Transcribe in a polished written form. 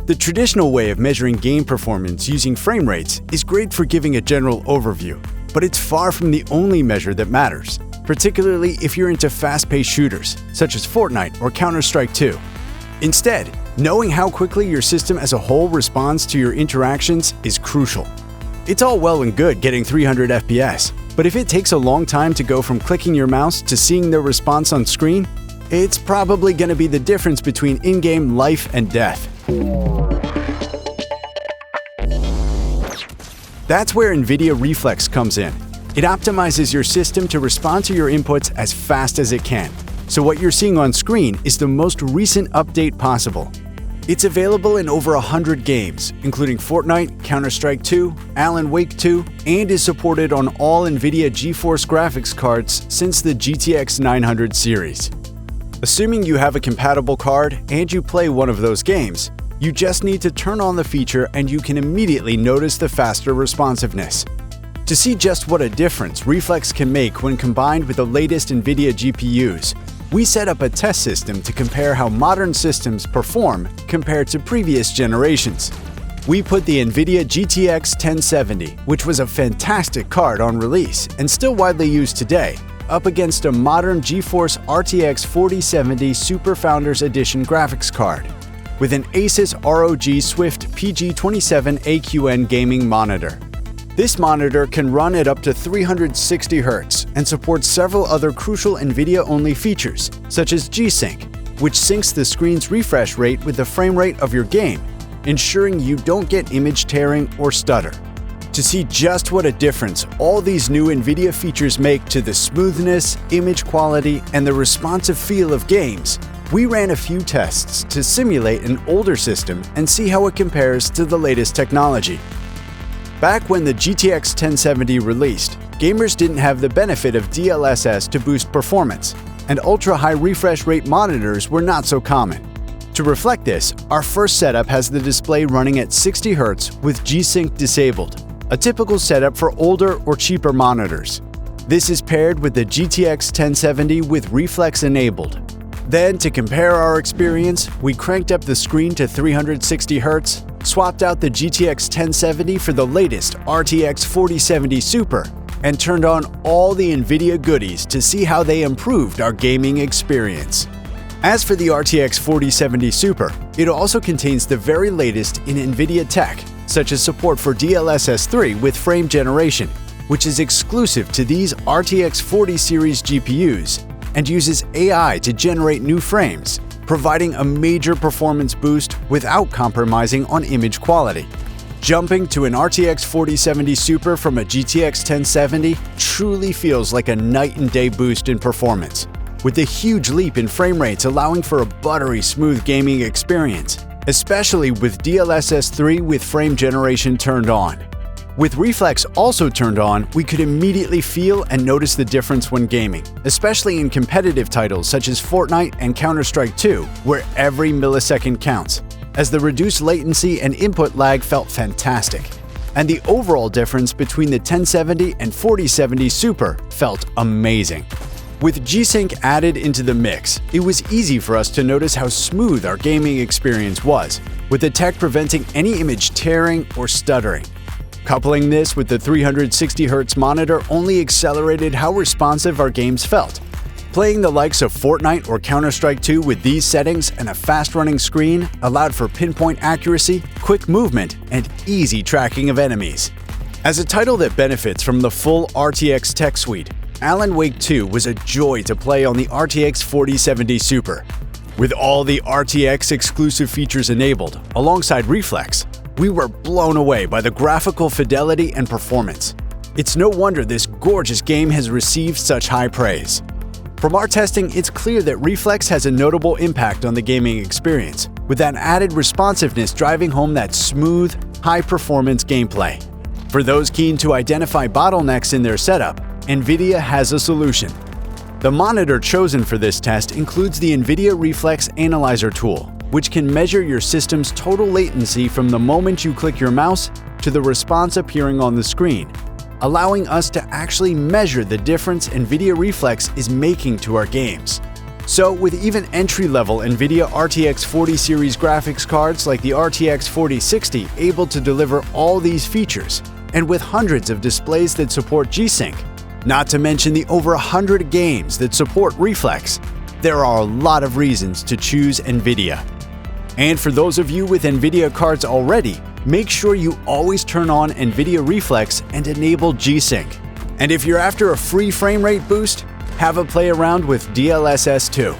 The traditional way of measuring game performance using frame rates is great for giving a general overview, but it's far from the only measure that matters, particularly if you're into fast-paced shooters, such as Fortnite or Counter-Strike 2. Instead, knowing how quickly your system as a whole responds to your interactions is crucial. It's all well and good getting 300 FPS, but if it takes a long time to go from clicking your mouse to seeing the response on screen, it's probably going to be the difference between in-game life and death. That's where NVIDIA Reflex comes in. It optimizes your system to respond to your inputs as fast as it can, so what you're seeing on screen is the most recent update possible. It's available in over 100 games, including Fortnite, Counter-Strike 2, Alan Wake 2, and is supported on all NVIDIA GeForce graphics cards since the GTX 900 series. Assuming you have a compatible card and you play one of those games, you just need to turn on the feature and you can immediately notice the faster responsiveness. To see just what a difference Reflex can make when combined with the latest NVIDIA GPUs, we set up a test system to compare how modern systems perform compared to previous generations. We put the NVIDIA GTX 1070, which was a fantastic card on release and still widely used today, up against a modern GeForce RTX 4070 Super Founders Edition graphics card with an Asus ROG Swift PG27AQN gaming monitor. This monitor can run at up to 360 Hz and supports several other crucial NVIDIA-only features, such as G-Sync, which syncs the screen's refresh rate with the frame rate of your game, ensuring you don't get image tearing or stutter. To see just what a difference all these new NVIDIA features make to the smoothness, image quality, and the responsive feel of games, we ran a few tests to simulate an older system and see how it compares to the latest technology. Back when the GTX 1070 released, gamers didn't have the benefit of DLSS to boost performance, and ultra-high refresh rate monitors were not so common. To reflect this, our first setup has the display running at 60 Hz with G-Sync disabled, a typical setup for older or cheaper monitors. This is paired with the GTX 1070 with Reflex enabled. Then, to compare our experience, we cranked up the screen to 360 Hz, swapped out the GTX 1070 for the latest RTX 4070 Super, and turned on all the NVIDIA goodies to see how they improved our gaming experience. As for the RTX 4070 Super, it also contains the very latest in NVIDIA tech, such as support for DLSS 3 with frame generation, which is exclusive to these RTX 40 series GPUs, and uses AI to generate new frames, providing a major performance boost without compromising on image quality. Jumping to an RTX 4070 Super from a GTX 1070 truly feels like a night and day boost in performance, with a huge leap in frame rates allowing for a buttery smooth gaming experience, especially with DLSS 3 with frame generation turned on. With Reflex also turned on, we could immediately feel and notice the difference when gaming, especially in competitive titles such as Fortnite and Counter-Strike 2, where every millisecond counts, as the reduced latency and input lag felt fantastic. And the overall difference between the 1070 and 4070 Super felt amazing. With G-Sync added into the mix, it was easy for us to notice how smooth our gaming experience was, with the tech preventing any image tearing or stuttering. Coupling this with the 360 Hz monitor only accelerated how responsive our games felt. Playing the likes of Fortnite or Counter-Strike 2 with these settings and a fast-running screen allowed for pinpoint accuracy, quick movement, and easy tracking of enemies. As a title that benefits from the full RTX tech suite, Alan Wake 2 was a joy to play on the RTX 4070 Super. With all the RTX exclusive features enabled, alongside Reflex, we were blown away by the graphical fidelity and performance. It's no wonder this gorgeous game has received such high praise. From our testing, it's clear that Reflex has a notable impact on the gaming experience, with that added responsiveness driving home that smooth, high-performance gameplay. For those keen to identify bottlenecks in their setup, NVIDIA has a solution. The monitor chosen for this test includes the NVIDIA Reflex Analyzer tool, which can measure your system's total latency from the moment you click your mouse to the response appearing on the screen, allowing us to actually measure the difference NVIDIA Reflex is making to our games. So, with even entry-level NVIDIA RTX 40 series graphics cards like the RTX 4060 able to deliver all these features, and with hundreds of displays that support G-Sync, not to mention the over 100 games that support Reflex, there are a lot of reasons to choose NVIDIA. And for those of you with NVIDIA cards already, make sure you always turn on NVIDIA Reflex and enable G-Sync. And if you're after a free frame rate boost, have a play around with DLSS 2.